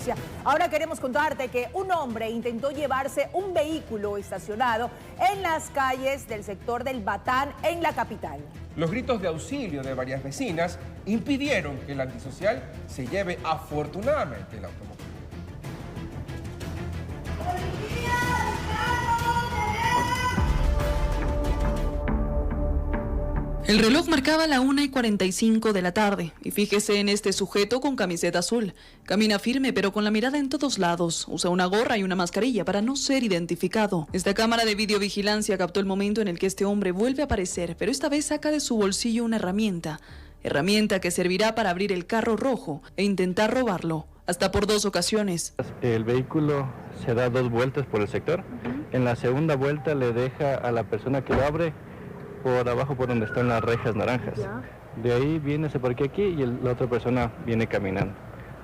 noticia. Ahora queremos contarte que un hombre intentó llevarse un vehículo estacionado en las calles del sector del Batán, en la capital. Los gritos de auxilio de varias vecinas impidieron que el antisocial se lleve afortunadamente el automóvil. El reloj marcaba la 1:45 de la tarde y fíjese en este sujeto con camiseta azul. Camina firme pero con la mirada en todos lados. Usa una gorra y una mascarilla para no ser identificado. Esta cámara de videovigilancia captó el momento en el que este hombre vuelve a aparecer, pero esta vez saca de su bolsillo una herramienta que servirá para abrir el carro rojo e intentar robarlo. Hasta por 2 ocasiones. El vehículo se da 2 vueltas por el sector. En la segunda vuelta le deja a la persona que lo abre por abajo, por donde están las rejas naranjas. De ahí viene, se parquea aquí y la otra persona viene caminando.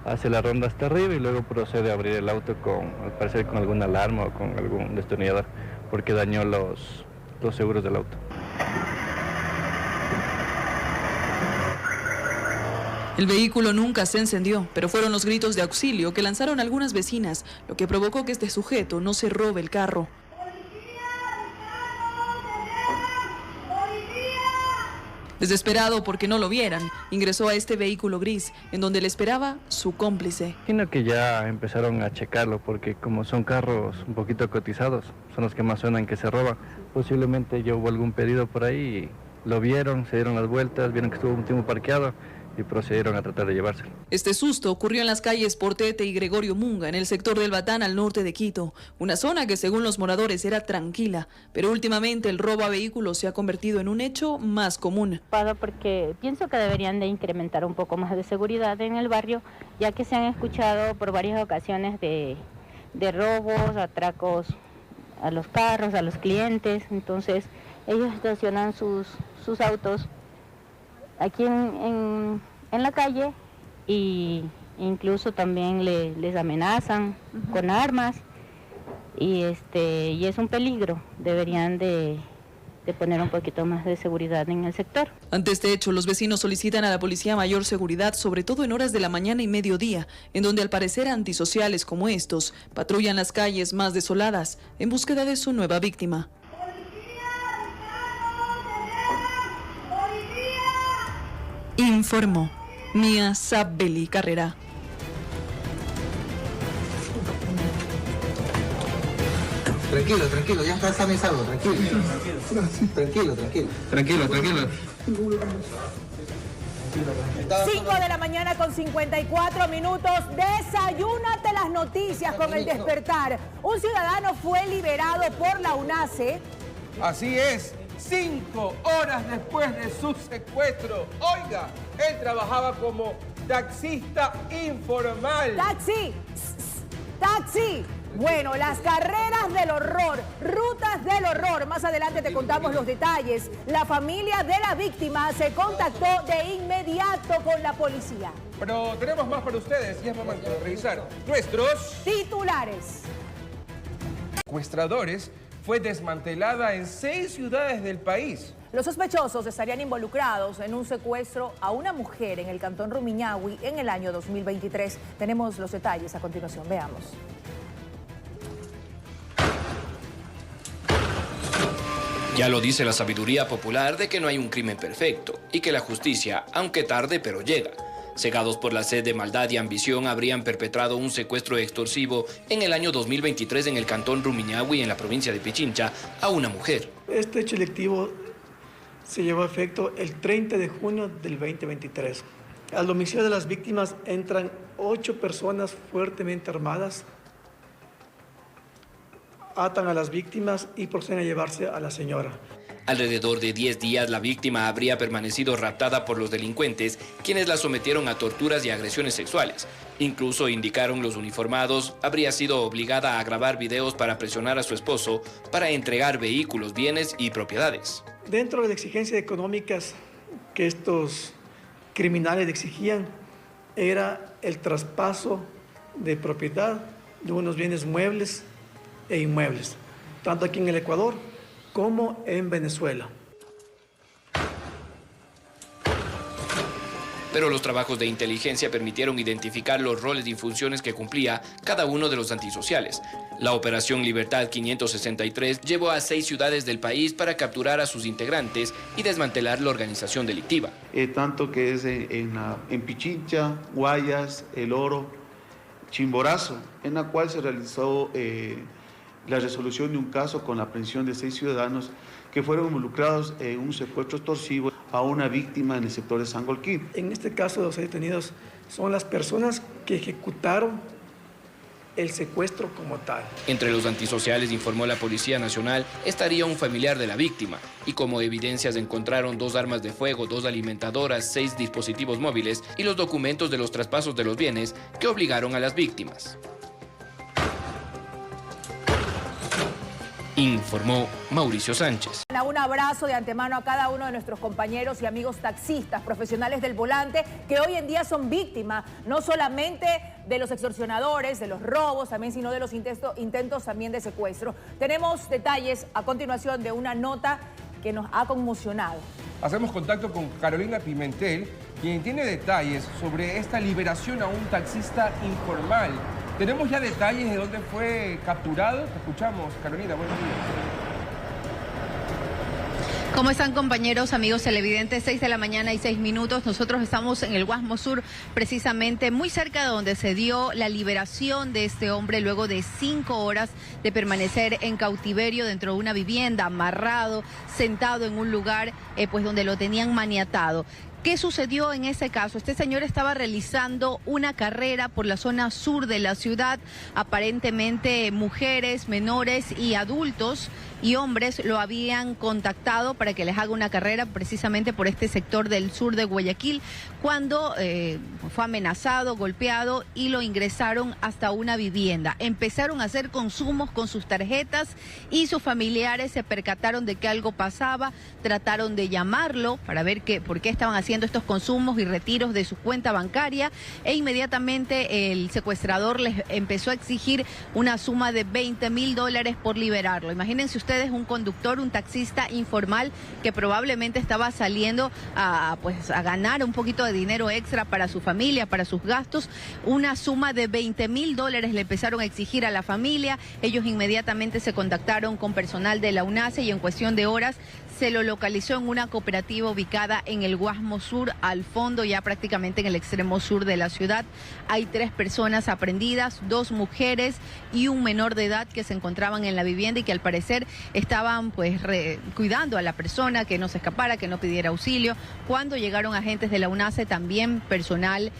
Hace la ronda hasta arriba y luego procede a abrir el auto al parecer con alguna alarma o con algún destornillador, porque dañó los seguros del auto. El vehículo nunca se encendió, pero fueron los gritos de auxilio que lanzaron algunas vecinas, lo que provocó que este sujeto no se robe el carro. Desesperado porque no lo vieran, ingresó a este vehículo gris, en donde le esperaba su cómplice. Imagino que ya empezaron a checarlo, porque como son carros un poquito cotizados, son los que más suenan que se roban. Posiblemente ya hubo algún pedido por ahí, lo vieron, se dieron las vueltas, vieron que estuvo un tiempo parqueado y procedieron a tratar de llevárselo. Este susto ocurrió en las calles Portete y Gregorio Munga, en el sector del Batán, al norte de Quito. Una zona que según los moradores era tranquila, pero últimamente el robo a vehículos se ha convertido en un hecho más común. Porque pienso que deberían de incrementar un poco más de seguridad en el barrio, ya que se han escuchado por varias ocasiones de robos, atracos a los carros, a los clientes. Entonces ellos estacionan sus autos aquí en la calle y incluso también les amenazan con armas y es un peligro. Deberían de poner un poquito más de seguridad en el sector. Ante este hecho, los vecinos solicitan a la policía mayor seguridad, sobre todo en horas de la mañana y mediodía, en donde al parecer antisociales como estos patrullan las calles más desoladas en búsqueda de su nueva víctima. Informó Mía Sabbeli Carrera. Tranquilo, ya está sanizado, tranquilo. 5 de la mañana con 54 minutos. Desayúnate las noticias con El Despertar. Un ciudadano fue liberado por la UNACE. Así es. 5 horas después de su secuestro. Oiga, él trabajaba como taxista informal. ¡Taxi! Bueno, las carreras del horror, rutas del horror. Más adelante te contamos los detalles. La familia de la víctima se contactó de inmediato con la policía. Pero tenemos más para ustedes y es momento de revisar nuestros titulares. Secuestradores fue desmantelada en 6 ciudades del país. Los sospechosos estarían involucrados en un secuestro a una mujer en el cantón Rumiñahui en el año 2023. Tenemos los detalles a continuación. Veamos. Ya lo dice la sabiduría popular de que no hay un crimen perfecto y que la justicia, aunque tarde, pero llega. Cegados por la sed de maldad y ambición, habrían perpetrado un secuestro extorsivo en el año 2023 en el cantón Rumiñahui, en la provincia de Pichincha, a una mujer. Este hecho delictivo se llevó a efecto el 30 de junio del 2023. Al domicilio de las víctimas entran 8 personas fuertemente armadas, atan a las víctimas y proceden a llevarse a la señora. Alrededor de 10 días la víctima habría permanecido raptada por los delincuentes, quienes la sometieron a torturas y agresiones sexuales. Incluso, indicaron los uniformados, habría sido obligada a grabar videos para presionar a su esposo para entregar vehículos, bienes y propiedades. Dentro de las exigencias económicas que estos criminales exigían era el traspaso de propiedad de unos bienes muebles e inmuebles, tanto aquí en el Ecuador como en Venezuela. pero los trabajos de inteligencia permitieron identificar los roles y funciones que cumplía cada uno de los antisociales. La Operación Libertad 563 llevó a 6 ciudades del país para capturar a sus integrantes y desmantelar la organización delictiva. Tanto que es en Pichincha, Guayas, El Oro, Chimborazo, en la cual se realizó la resolución de un caso con la aprehensión de 6 ciudadanos que fueron involucrados en un secuestro extorsivo a una víctima en el sector de Sangolquí. En este caso, los detenidos son las personas que ejecutaron el secuestro como tal. Entre los antisociales, informó la Policía Nacional, estaría un familiar de la víctima y como evidencias encontraron 2 armas de fuego, 2 alimentadoras, 6 dispositivos móviles y los documentos de los traspasos de los bienes que obligaron a las víctimas. Informó Mauricio Sánchez. Un abrazo de antemano a cada uno de nuestros compañeros y amigos taxistas, profesionales del volante, que hoy en día son víctimas, no solamente de los extorsionadores, de los robos también, sino de los intentos también de secuestro. Tenemos detalles a continuación de una nota que nos ha conmocionado. Hacemos contacto con Carolina Pimentel, quien tiene detalles sobre esta liberación a un taxista informal. ¿Tenemos ya detalles de dónde fue capturado? Te escuchamos, Carolina, buenos días. ¿Cómo están, compañeros, amigos televidentes? 6 de la mañana y 6 minutos. Nosotros estamos en el Guasmo Sur, precisamente muy cerca de donde se dio la liberación de este hombre luego de 5 horas de permanecer en cautiverio dentro de una vivienda, amarrado, sentado en un lugar pues donde lo tenían maniatado. ¿Qué sucedió en ese caso? Este señor estaba realizando una carrera por la zona sur de la ciudad. Aparentemente mujeres, menores y adultos y hombres lo habían contactado para que les haga una carrera precisamente por este sector del sur de Guayaquil, cuando fue amenazado, golpeado y lo ingresaron hasta una vivienda. Empezaron a hacer consumos con sus tarjetas y sus familiares se percataron de que algo pasaba, trataron de llamarlo para ver por qué estaban haciendo estos consumos y retiros de su cuenta bancaria, e inmediatamente el secuestrador les empezó a exigir una suma de $20.000 por liberarlo. Imagínense ustedes un conductor, un taxista informal que probablemente estaba saliendo a ganar un poquito de dinero extra para su familia, para sus gastos. Una suma de $20.000 le empezaron a exigir a la familia. Ellos inmediatamente se contactaron con personal de la UNACE y en cuestión de horas se lo localizó en una cooperativa ubicada en el Guasmo Sur, al fondo, ya prácticamente en el extremo sur de la ciudad. Hay 3 personas aprehendidas, 2 mujeres y un menor de edad que se encontraban en la vivienda y que al parecer estaban cuidando a la persona, que no se escapara, que no pidiera auxilio. Cuando llegaron agentes de la UNACE, también personal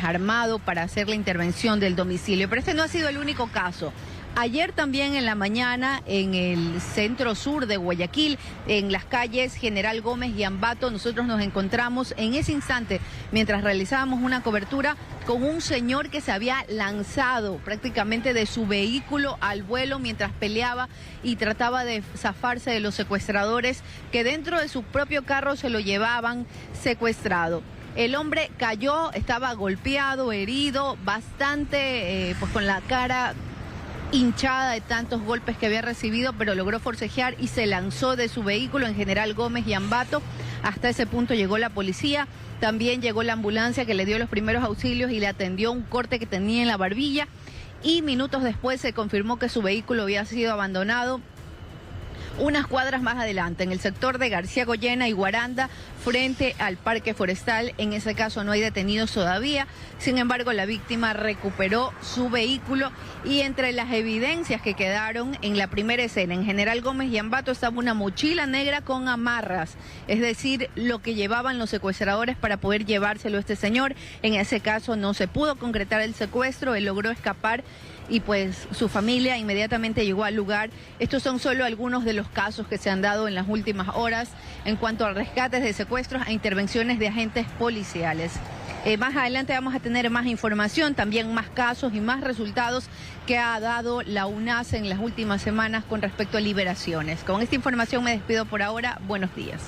armado para hacer la intervención del domicilio. Pero este no ha sido el único caso. Ayer también en la mañana en el centro sur de Guayaquil, en las calles General Gómez y Ambato, nosotros nos encontramos en ese instante, mientras realizábamos una cobertura, con un señor que se había lanzado prácticamente de su vehículo al vuelo mientras peleaba y trataba de zafarse de los secuestradores que dentro de su propio carro se lo llevaban secuestrado. El hombre cayó, estaba golpeado, herido, bastante con la cara hinchada de tantos golpes que había recibido, pero logró forcejear y se lanzó de su vehículo en General Gómez y Ambato. Hasta ese punto llegó la policía, también llegó la ambulancia que le dio los primeros auxilios y le atendió un corte que tenía en la barbilla, y minutos después se confirmó que su vehículo había sido abandonado unas cuadras más adelante, en el sector de García Goyena y Guaranda, frente al Parque Forestal. En ese caso no hay detenidos todavía, sin embargo la víctima recuperó su vehículo, y entre las evidencias que quedaron en la primera escena, en General Gómez y Ambato, estaba una mochila negra con amarras, es decir, lo que llevaban los secuestradores para poder llevárselo a este señor. En ese caso no se pudo concretar el secuestro, él logró escapar y su familia inmediatamente llegó al lugar. Estos son solo algunos de los casos que se han dado en las últimas horas en cuanto a rescates de secuestros e intervenciones de agentes policiales. Más adelante vamos a tener más información, también más casos y más resultados que ha dado la UNACE en las últimas semanas con respecto a liberaciones. Con esta información me despido por ahora. Buenos días.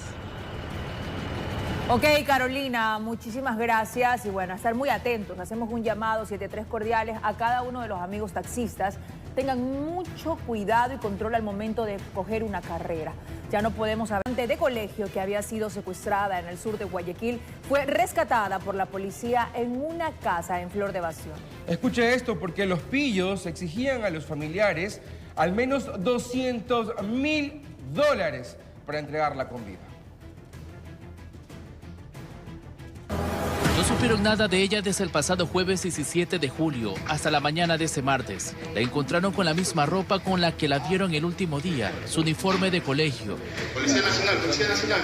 Ok, Carolina, muchísimas gracias y bueno, a estar muy atentos. Hacemos un llamado 73 cordiales a cada uno de los amigos taxistas tengan mucho cuidado y control al momento de coger una carrera. Ya no podemos hablar de colegio que había sido secuestrada en el sur de Guayaquil, fue rescatada por la policía en una casa en Flor de Bación. Escuche esto, porque los pillos exigían a los familiares al menos $200.000 para entregarla con vida. No supieron nada de ella desde el pasado jueves 17 de julio hasta la mañana de ese martes. La encontraron con la misma ropa con la que la vieron el último día, su uniforme de colegio. Policía Nacional, Policía Nacional.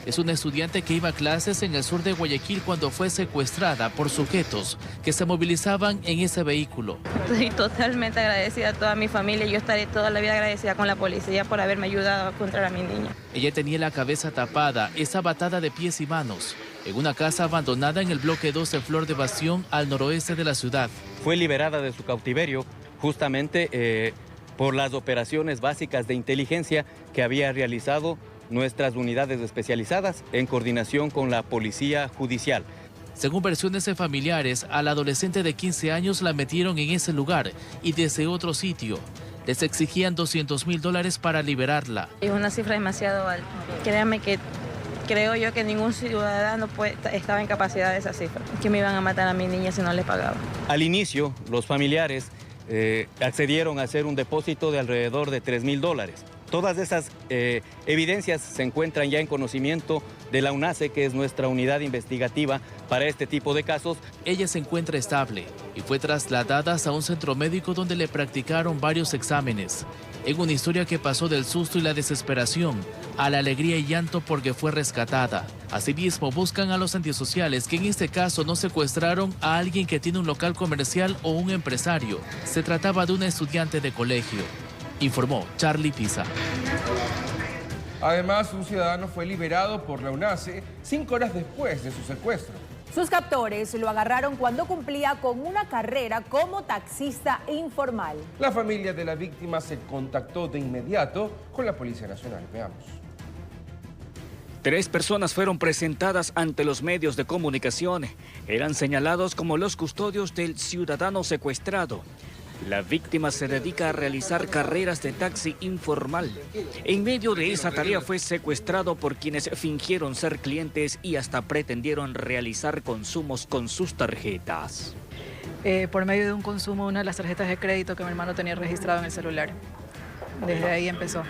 Es una estudiante que iba a clases en el sur de Guayaquil cuando fue secuestrada por sujetos que se movilizaban en ese vehículo. Estoy totalmente agradecida a toda mi familia y yo estaré toda la vida agradecida con la policía por haberme ayudado a encontrar a mi niña. Ella tenía la cabeza tapada, estaba atada de pies y manos, en una casa abandonada en el bloque 2 de Flor de Bación, al noroeste de la ciudad. Fue liberada de su cautiverio justamente por las operaciones básicas de inteligencia que había realizado nuestras unidades especializadas en coordinación con la Policía Judicial. Según versiones de familiares, a la adolescente de 15 años la metieron en ese lugar y desde otro sitio. Les exigían $200.000 para liberarla. Es una cifra demasiado alta. Créanme que creo yo que ningún ciudadano estaba en capacidad de esa cifra. Que me iban a matar a mi niña si no le pagaba. Al inicio, los familiares accedieron a hacer un depósito de alrededor de $3.000. Todas esas evidencias se encuentran ya en conocimiento de la UNACE, que es nuestra unidad investigativa para este tipo de casos. Ella se encuentra estable y fue trasladada a un centro médico donde le practicaron varios exámenes. En una historia que pasó del susto y la desesperación a la alegría y llanto porque fue rescatada. Asimismo, buscan a los antisociales que en este caso no secuestraron a alguien que tiene un local comercial o un empresario. Se trataba de una estudiante de colegio. Informó Charlie Pisa. Además, un ciudadano fue liberado por la UNACE 5 horas después de su secuestro. Sus captores lo agarraron cuando cumplía con una carrera como taxista informal. La familia de la víctima se contactó de inmediato con la Policía Nacional. Veamos. 3 personas fueron presentadas ante los medios de comunicación. Eran señalados como los custodios del ciudadano secuestrado. La víctima se dedica a realizar carreras de taxi informal. En medio de esa tarea fue secuestrado por quienes fingieron ser clientes y hasta pretendieron realizar consumos con sus tarjetas. Por medio de un consumo de una de las tarjetas de crédito que mi hermano tenía registrado en el celular. Desde ahí empezó.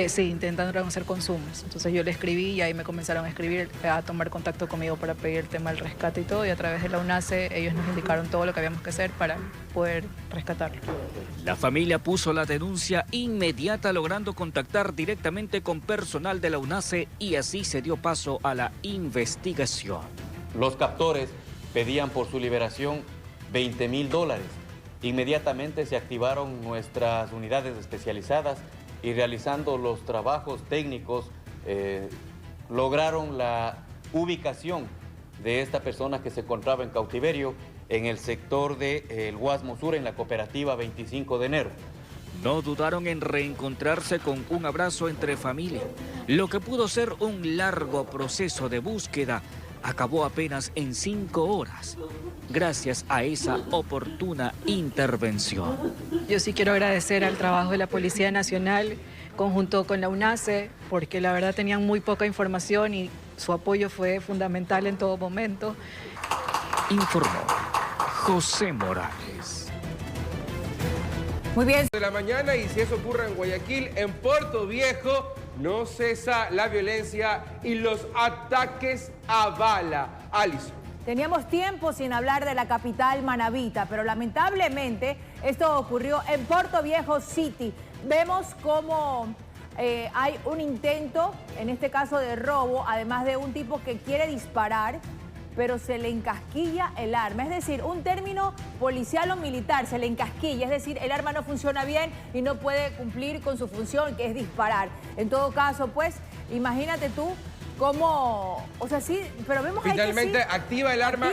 Sí, intentaron hacer consumos. Entonces yo le escribí y ahí me comenzaron a escribir, a tomar contacto conmigo para pedir el tema del rescate y todo. Y a través de la UNACE ellos nos indicaron todo lo que habíamos que hacer para poder rescatarlo. La familia puso la denuncia inmediata, logrando contactar directamente con personal de la UNACE y así se dio paso a la investigación. Los captores pedían por su liberación $20.000. Inmediatamente se activaron nuestras unidades especializadas y realizando los trabajos técnicos lograron la ubicación de esta persona que se encontraba en cautiverio en el sector del Guasmo Sur, en la cooperativa 25 de enero. No dudaron en reencontrarse con un abrazo entre familia. Lo que pudo ser un largo proceso de búsqueda acabó apenas en 5 horas, gracias a esa oportuna intervención. Yo sí quiero agradecer al trabajo de la Policía Nacional, conjunto con la UNACE, porque la verdad tenían muy poca información y su apoyo fue fundamental en todo momento. Informó José Morales. Muy bien. De la mañana, y si eso ocurre en Guayaquil, en Puerto Viejo, no cesa la violencia y los ataques a bala. Alison. Teníamos tiempo sin hablar de la capital manabita, pero lamentablemente esto ocurrió en Puerto Viejo City. Vemos cómo hay un intento, en este caso de robo, además de un tipo que quiere disparar, pero se le encasquilla el arma. Es decir, un término policial o militar, se le encasquilla. Es decir, el arma no funciona bien y no puede cumplir con su función, que es disparar. En todo caso, pues, imagínate tú cómo... O sea, sí, pero vemos ahí que finalmente activa el arma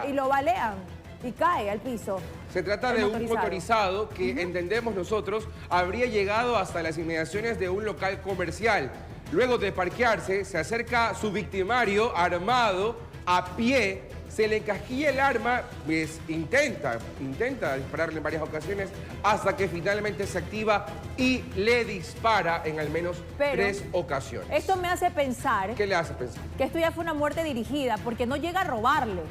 y lo balean y cae al piso. Se trata de un motorizado que, entendemos nosotros, habría llegado hasta las inmediaciones de un local comercial. Luego de parquearse, se acerca su victimario armado, a pie, se le encasquilla el arma, pues intenta dispararle en varias ocasiones hasta que finalmente se activa y le dispara en al menos 3 ocasiones. Esto me hace pensar... ¿Qué le hace pensar? Que esto ya fue una muerte dirigida, porque no llega a robarle.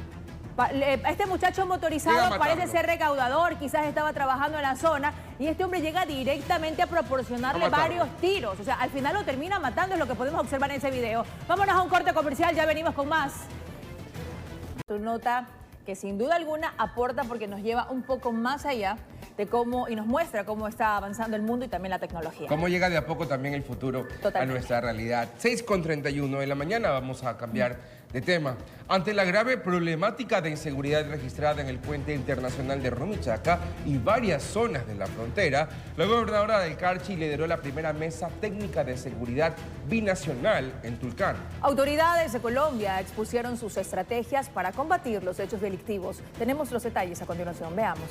Este muchacho motorizado parece ser recaudador, quizás estaba trabajando en la zona, y este hombre llega directamente a proporcionarle varios tiros. O sea, al final lo termina matando, es lo que podemos observar en ese video. Vámonos a un corte comercial, ya venimos con más. Tu nota que sin duda alguna aporta porque nos lleva un poco más allá de cómo, y nos muestra cómo está avanzando el mundo y también la tecnología. Cómo llega de a poco también el futuro a nuestra realidad. 6:31 de la mañana, vamos a cambiar de tema. Ante la grave problemática de inseguridad registrada en el puente internacional de Rumichaca y varias zonas de la frontera, la gobernadora del Carchi lideró la primera mesa técnica de seguridad binacional en Tulcán. Autoridades de Colombia expusieron sus estrategias para combatir los hechos delictivos. Tenemos los detalles a continuación, veamos.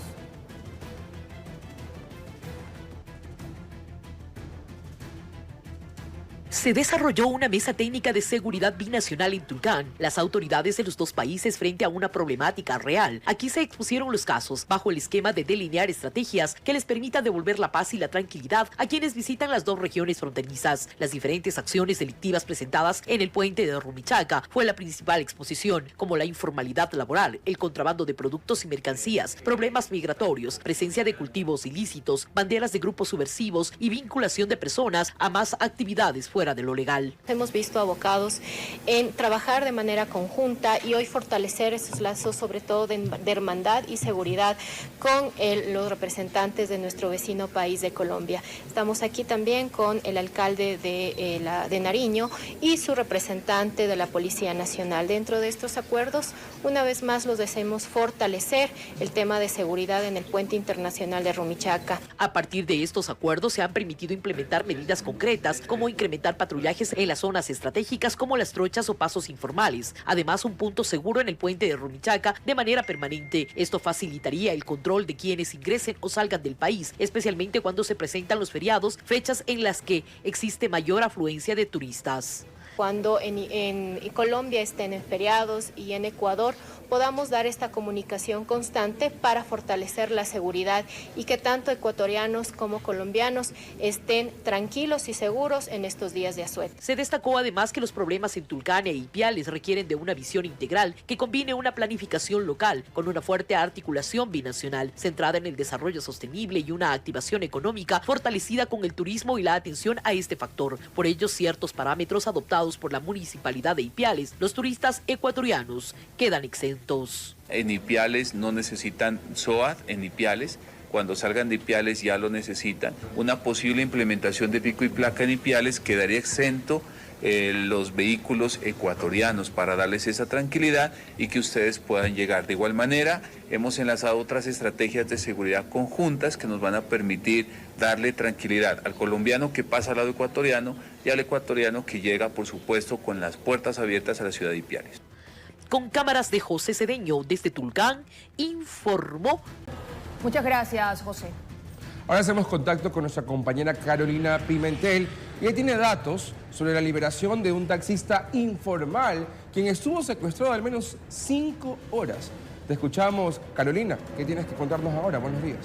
Se desarrolló una mesa técnica de seguridad binacional en Tulcán. Las autoridades de los dos países frente a una problemática real. Aquí se expusieron los casos bajo el esquema de delinear estrategias que les permitan devolver la paz y la tranquilidad a quienes visitan las dos regiones fronterizas. Las diferentes acciones delictivas presentadas en el puente de Rumichaca fue la principal exposición, como la informalidad laboral, el contrabando de productos y mercancías, problemas migratorios, presencia de cultivos ilícitos, banderas de grupos subversivos y vinculación de personas a más actividades fuera de lo legal. Hemos visto abocados en trabajar de manera conjunta y hoy fortalecer esos lazos, sobre todo de hermandad y seguridad con los representantes de nuestro vecino país de Colombia. Estamos aquí también con el alcalde de Nariño y su representante de la Policía Nacional. Dentro de estos acuerdos, una vez más los deseamos fortalecer el tema de seguridad en el puente internacional de Rumichaca. A partir de estos acuerdos se han permitido implementar medidas concretas como incrementar patrullajes en las zonas estratégicas como las trochas o pasos informales. Además, un punto seguro en el puente de Rumichaca de manera permanente. Esto facilitaría el control de quienes ingresen o salgan del país, especialmente cuando se presentan los feriados, fechas en las que existe mayor afluencia de turistas. Cuando en Colombia estén en feriados y en Ecuador, podamos dar esta comunicación constante para fortalecer la seguridad y que tanto ecuatorianos como colombianos estén tranquilos y seguros en estos días de asueto. Se destacó además que los problemas en Tulcán e Ipiales requieren de una visión integral que combine una planificación local con una fuerte articulación binacional centrada en el desarrollo sostenible y una activación económica fortalecida con el turismo y la atención a este factor. Por ello, ciertos parámetros adoptados por la municipalidad de Ipiales, los turistas ecuatorianos quedan exentos. En Ipiales no necesitan SOAT, en Ipiales, cuando salgan de Ipiales ya lo necesitan. Una posible implementación de pico y placa en Ipiales quedaría exento los vehículos ecuatorianos para darles esa tranquilidad y que ustedes puedan llegar. De igual manera, hemos enlazado otras estrategias de seguridad conjuntas que nos van a permitir darle tranquilidad al colombiano que pasa al lado ecuatoriano y al ecuatoriano que llega, por supuesto, con las puertas abiertas a la ciudad de Ipiales. Con cámaras de José Cedeño desde Tulcán, informó. Muchas gracias, José. Ahora hacemos contacto con nuestra compañera Carolina Pimentel y ella tiene datos sobre la liberación de un taxista informal quien estuvo secuestrado al menos 5 horas. Te escuchamos, Carolina. ¿Qué tienes que contarnos ahora? Buenos días.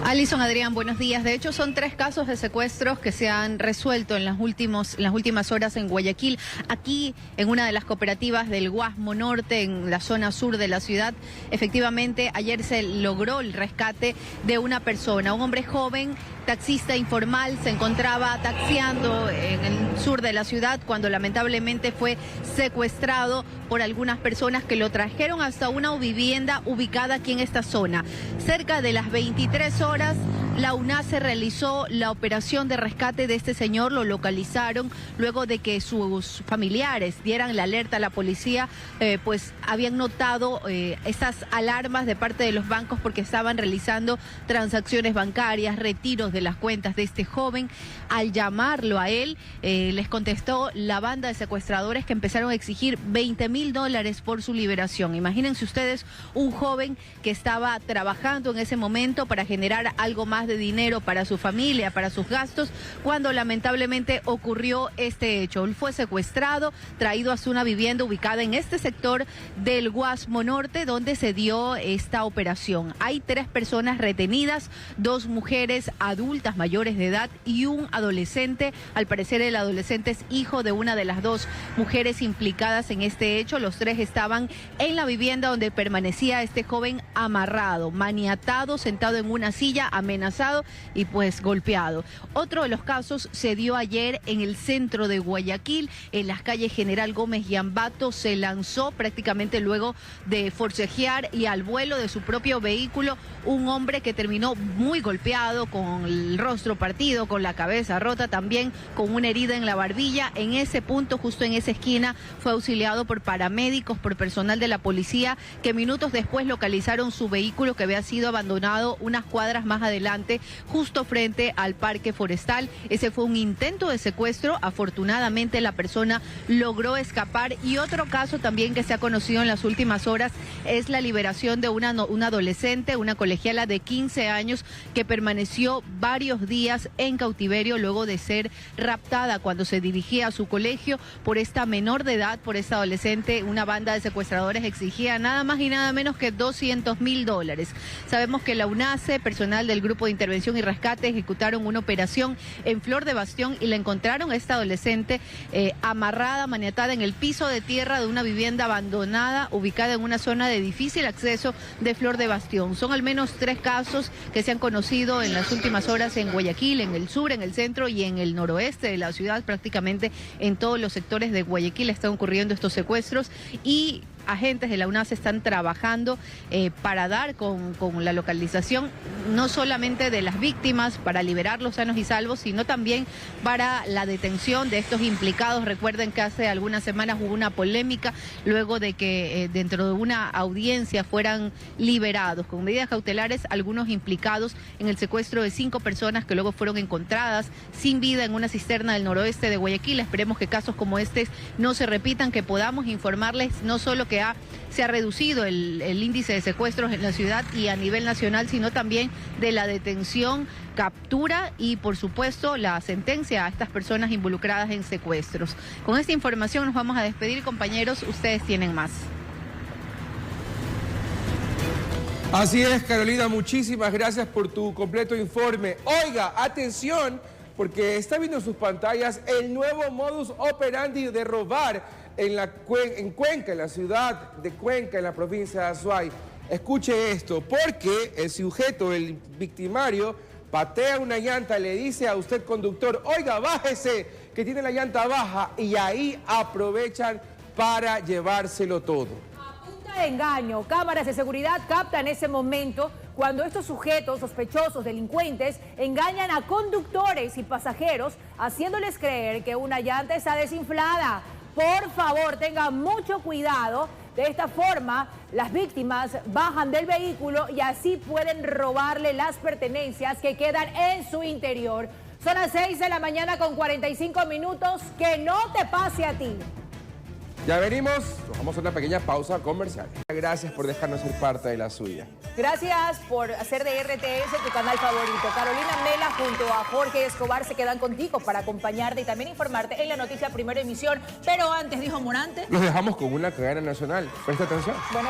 Alison, Adrián, buenos días. De hecho, son 3 casos de secuestros que se han resuelto en las últimas horas en Guayaquil. Aquí, en una de las cooperativas del Guasmo Norte, en la zona sur de la ciudad, efectivamente, ayer se logró el rescate de una persona, un hombre joven, taxista informal, se encontraba taxiando en el sur de la ciudad cuando lamentablemente fue secuestrado por algunas personas que lo trajeron hasta una vivienda ubicada aquí en esta zona. Cerca de las 23 horas, la UNACE realizó la operación de rescate de este señor, lo localizaron luego de que sus familiares dieran la alerta a la policía, pues habían notado esas alarmas de parte de los bancos porque estaban realizando transacciones bancarias, retiros de las cuentas de este joven. Al llamarlo a él, les contestó la banda de secuestradores que empezaron a exigir $20.000 por su liberación. Imagínense ustedes un joven que estaba trabajando en ese momento para generar algo más más de dinero para su familia, para sus gastos, cuando lamentablemente ocurrió este hecho. Él fue secuestrado, traído a una vivienda ubicada en este sector del Guasmo Norte, donde se dio esta operación. Hay 3 personas retenidas, 2 mujeres adultas mayores de edad y un adolescente. Al parecer el adolescente es hijo de una de las 2 mujeres implicadas en este hecho. Los 3 estaban en la vivienda donde permanecía este joven amarrado, maniatado, sentado en una silla, amenazado y pues golpeado. Otro de los casos se dio ayer en el centro de Guayaquil, en las calles General Gómez y Ambato. Se lanzó prácticamente luego de forcejear y al vuelo de su propio vehículo un hombre que terminó muy golpeado, con el rostro partido, con la cabeza rota, también con una herida en la barbilla. En ese punto, justo en esa esquina, fue auxiliado por paramédicos, por personal de la policía, que minutos después localizaron su vehículo, que había sido abandonado unas cuadras más adelante, justo frente al parque forestal. Ese fue un intento de secuestro. Afortunadamente la persona logró escapar. Y otro caso también que se ha conocido en las últimas horas es la liberación de una adolescente, una colegiala de 15 años, que permaneció varios días en cautiverio luego de ser raptada cuando se dirigía a su colegio por esta menor de edad, por esta adolescente. Una banda de secuestradores exigía nada más y nada menos que $200.000. Sabemos que la UNACE, personal del Grupo de Intervención y Rescate, ejecutaron una operación en Flor de Bastión y la encontraron a esta adolescente amarrada, maniatada en el piso de tierra de una vivienda abandonada ubicada en una zona de difícil acceso de Flor de Bastión. Son al menos 3 casos que se han conocido en las últimas horas en Guayaquil, en el sur, en el centro y en el noroeste de la ciudad. Prácticamente en todos los sectores de Guayaquil están ocurriendo estos secuestros y agentes de la UNACE están trabajando para dar con la localización no solamente de las víctimas, para liberarlos sanos y salvos, sino también para la detención de estos implicados. Recuerden que hace algunas semanas hubo una polémica luego de que dentro de una audiencia fueran liberados con medidas cautelares algunos implicados en el secuestro de 5 personas que luego fueron encontradas sin vida en una cisterna del noroeste de Guayaquil. Esperemos que casos como este no se repitan, que podamos informarles no solo que se ha reducido el índice de secuestros en la ciudad y a nivel nacional, sino también de la detención, captura y por supuesto la sentencia a estas personas involucradas en secuestros. Con esta información nos vamos a despedir, compañeros. Ustedes tienen más. Así es, Carolina, muchísimas gracias por tu completo informe. Oiga, atención, porque está viendo en sus pantallas el nuevo modus operandi de robar en Cuenca, en la ciudad de Cuenca, en la provincia de Azuay. Escuche esto, porque el sujeto, el victimario, patea una llanta, le dice a usted, conductor, oiga, bájese, que tiene la llanta baja, y ahí aprovechan para llevárselo todo. A punta de engaño, cámaras de seguridad captan ese momento cuando estos sujetos sospechosos, delincuentes, engañan a conductores y pasajeros, haciéndoles creer que una llanta está desinflada. Por favor, tengan mucho cuidado. De esta forma, las víctimas bajan del vehículo y así pueden robarle las pertenencias que quedan en su interior. Son las 6 de la mañana con 45 minutos. Que no te pase a ti. Ya venimos, nos vamos a una pequeña pausa comercial. Gracias por dejarnos ser parte de la suya. Gracias por hacer de RTS tu canal favorito. Carolina Mela junto a Jorge Escobar se quedan contigo para acompañarte y también informarte en la noticia Primera Emisión. Pero antes, dijo Morante, Los dejamos con una cadena nacional. Presta atención. Bueno,